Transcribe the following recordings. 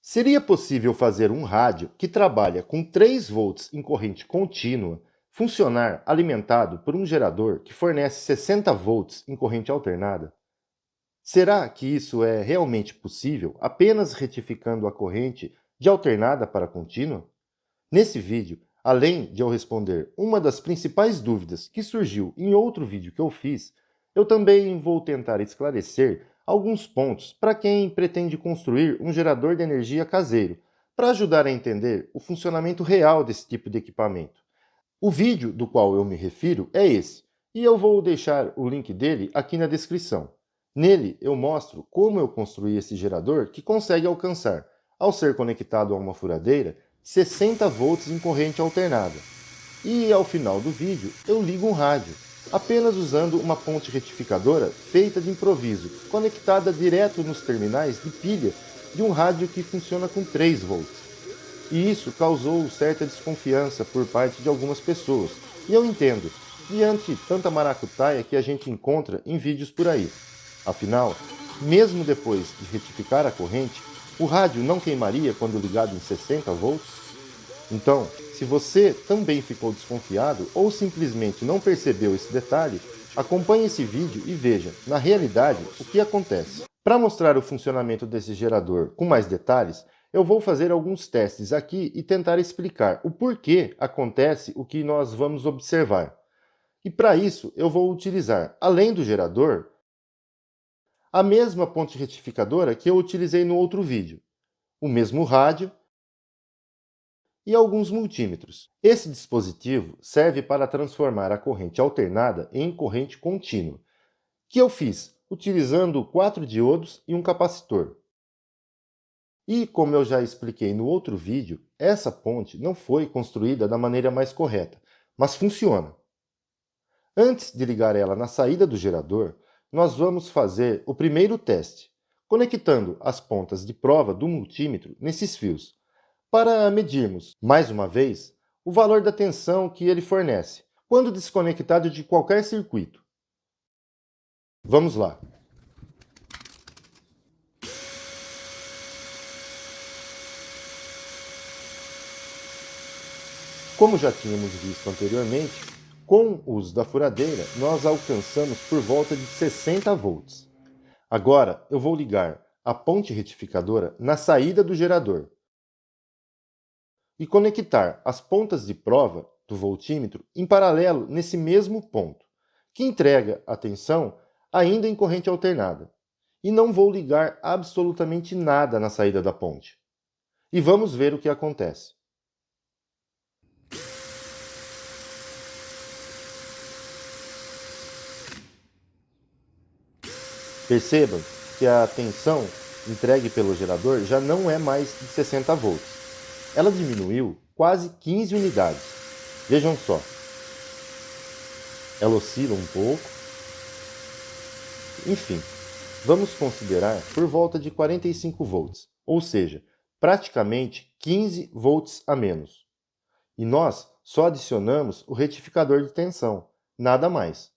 Seria possível fazer um rádio que trabalha com 3 volts em corrente contínua funcionar alimentado por um gerador que fornece 60 volts em corrente alternada? Será que isso é realmente possível apenas retificando a corrente de alternada para contínua? Nesse vídeo, além de eu responder uma das principais dúvidas que surgiu em outro vídeo que eu fiz, eu também vou tentar esclarecer alguns pontos para quem pretende construir um gerador de energia caseiro, para ajudar a entender o funcionamento real desse tipo de equipamento. O vídeo do qual eu me refiro é esse, e eu vou deixar o link dele aqui na descrição. Nele eu mostro como eu construí esse gerador que consegue alcançar, ao ser conectado a uma furadeira, 60 volts em corrente alternada. E ao final do vídeo eu ligo um rádio, apenas usando uma ponte retificadora feita de improviso, conectada direto nos terminais de pilha de um rádio que funciona com 3 volts. E isso causou certa desconfiança por parte de algumas pessoas. E eu entendo, diante tanta maracutaia que a gente encontra em vídeos por aí. Afinal, mesmo depois de retificar a corrente, o rádio não queimaria quando ligado em 60 volts? Então, se você também ficou desconfiado ou simplesmente não percebeu esse detalhe, acompanhe esse vídeo e veja, na realidade, o que acontece. Para mostrar o funcionamento desse gerador com mais detalhes, eu vou fazer alguns testes aqui e tentar explicar o porquê acontece o que nós vamos observar. E para isso, eu vou utilizar, além do gerador, a mesma ponte retificadora que eu utilizei no outro vídeo, o mesmo rádio e alguns multímetros. Esse dispositivo serve para transformar a corrente alternada em corrente contínua, que eu fiz utilizando 4 diodos e um capacitor. E, como eu já expliquei no outro vídeo, essa ponte não foi construída da maneira mais correta, mas funciona. Antes de ligar ela na saída do gerador, nós vamos fazer o primeiro teste, conectando as pontas de prova do multímetro nesses fios, para medirmos, mais uma vez, o valor da tensão que ele fornece, quando desconectado de qualquer circuito. Vamos lá! Como já tínhamos visto anteriormente, com o uso da furadeira, nós alcançamos por volta de 60 volts. Agora, eu vou ligar a ponte retificadora na saída do gerador e conectar as pontas de prova do voltímetro em paralelo nesse mesmo ponto, que entrega a tensão ainda em corrente alternada. E não vou ligar absolutamente nada na saída da ponte. E vamos ver o que acontece. Percebam que a tensão entregue pelo gerador já não é mais de 60 volts. Ela diminuiu quase 15 unidades. Vejam só. Ela oscila um pouco. Enfim, vamos considerar por volta de 45 volts, ou seja, praticamente 15 volts a menos. E nós só adicionamos o retificador de tensão, nada mais.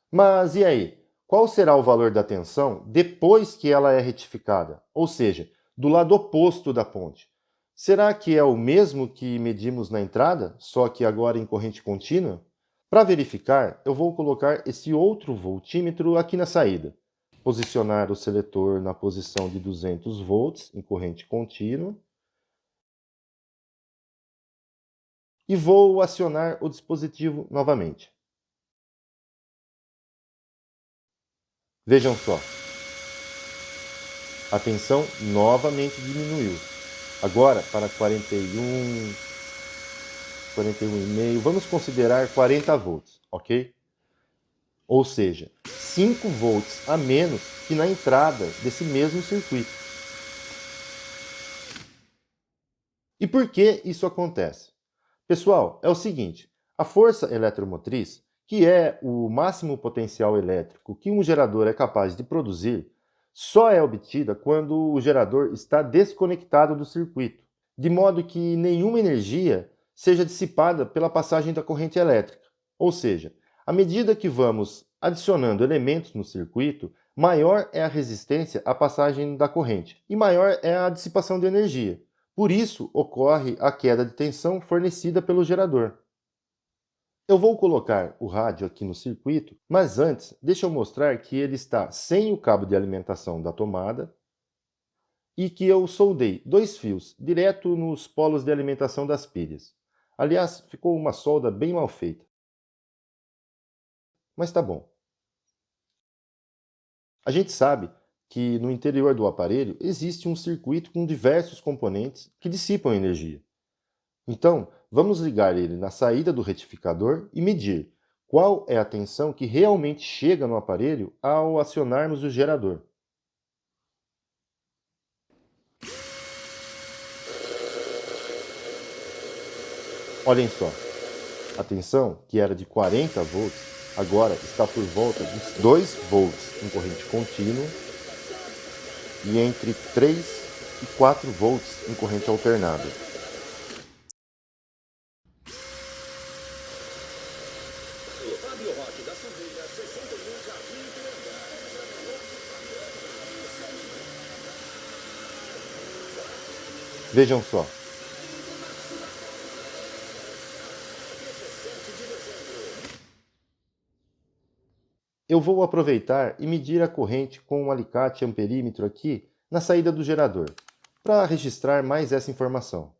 Mas e aí? Qual será o valor da tensão depois que ela é retificada? Ou seja, do lado oposto da ponte. Será que é o mesmo que medimos na entrada, só que agora em corrente contínua? Para verificar, eu vou colocar esse outro voltímetro aqui na saída. Posicionar o seletor na posição de 200 volts em corrente contínua. E vou acionar o dispositivo novamente. Vejam só. A tensão novamente diminuiu. Agora para 41,5, vamos considerar 40 volts, ok? Ou seja, 5 volts a menos que na entrada desse mesmo circuito. E por que isso acontece? Pessoal, é o seguinte, a força eletromotriz, que é o máximo potencial elétrico que um gerador é capaz de produzir, só é obtida quando o gerador está desconectado do circuito, de modo que nenhuma energia seja dissipada pela passagem da corrente elétrica. Ou seja, à medida que vamos adicionando elementos no circuito, maior é a resistência à passagem da corrente e maior é a dissipação de energia. Por isso, ocorre a queda de tensão fornecida pelo gerador. Eu vou colocar o rádio aqui no circuito, mas antes, deixa eu mostrar que ele está sem o cabo de alimentação da tomada e que eu soldei 2 fios direto nos polos de alimentação das pilhas. Aliás, ficou uma solda bem mal feita. Mas tá bom. A gente sabe que no interior do aparelho existe um circuito com diversos componentes que dissipam energia. Então, vamos ligar ele na saída do retificador e medir qual é a tensão que realmente chega no aparelho ao acionarmos o gerador. Olhem só, a tensão, que era de 40 volts, agora está por volta de 2 volts em corrente contínua e entre 3 e 4 volts em corrente alternada. Vejam só. Eu vou aproveitar e medir a corrente com um alicate amperímetro aqui na saída do gerador, para registrar mais essa informação.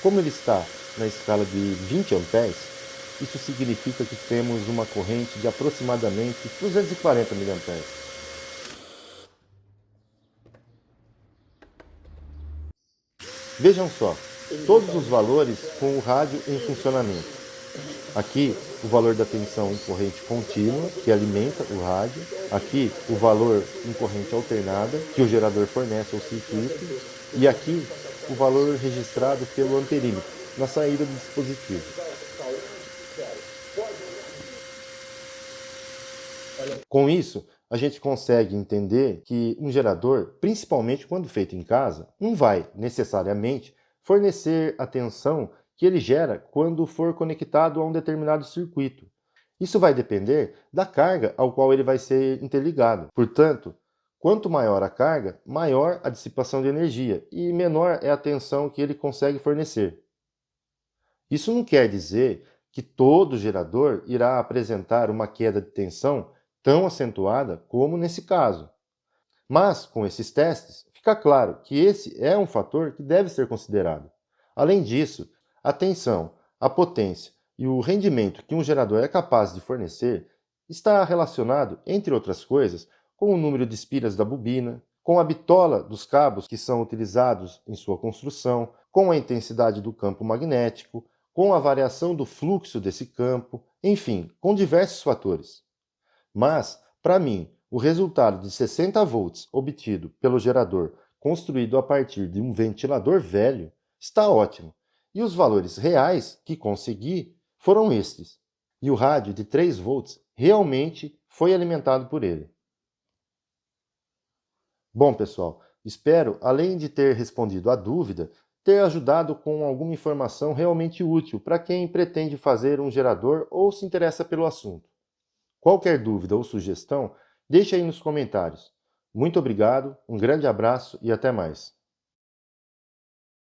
Como ele está na escala de 20 amperes, isso significa que temos uma corrente de aproximadamente 240 mA. Vejam só, todos os valores com o rádio em funcionamento. Aqui, o valor da tensão em corrente contínua, que alimenta o rádio. Aqui, o valor em corrente alternada, que o gerador fornece ao circuito. E aqui, o valor registrado pelo amperímetro, na saída do dispositivo. Com isso, a gente consegue entender que um gerador, principalmente quando feito em casa, não vai necessariamente fornecer a tensão que ele gera quando for conectado a um determinado circuito. Isso vai depender da carga ao qual ele vai ser interligado. Portanto, quanto maior a carga, maior a dissipação de energia e menor é a tensão que ele consegue fornecer. Isso não quer dizer que todo gerador irá apresentar uma queda de tensão tão acentuada como nesse caso. Mas, com esses testes, fica claro que esse é um fator que deve ser considerado. Além disso, a tensão, a potência e o rendimento que um gerador é capaz de fornecer está relacionado, entre outras coisas, com o número de espiras da bobina, com a bitola dos cabos que são utilizados em sua construção, com a intensidade do campo magnético, com a variação do fluxo desse campo, enfim, com diversos fatores. Mas, para mim, o resultado de 60 volts obtido pelo gerador construído a partir de um ventilador velho está ótimo, e os valores reais que consegui foram estes. E o rádio de 3 volts realmente foi alimentado por ele. Bom, pessoal, espero, além de ter respondido à dúvida, ter ajudado com alguma informação realmente útil para quem pretende fazer um gerador ou se interessa pelo assunto. Qualquer dúvida ou sugestão, deixe aí nos comentários. Muito obrigado, um grande abraço e até mais.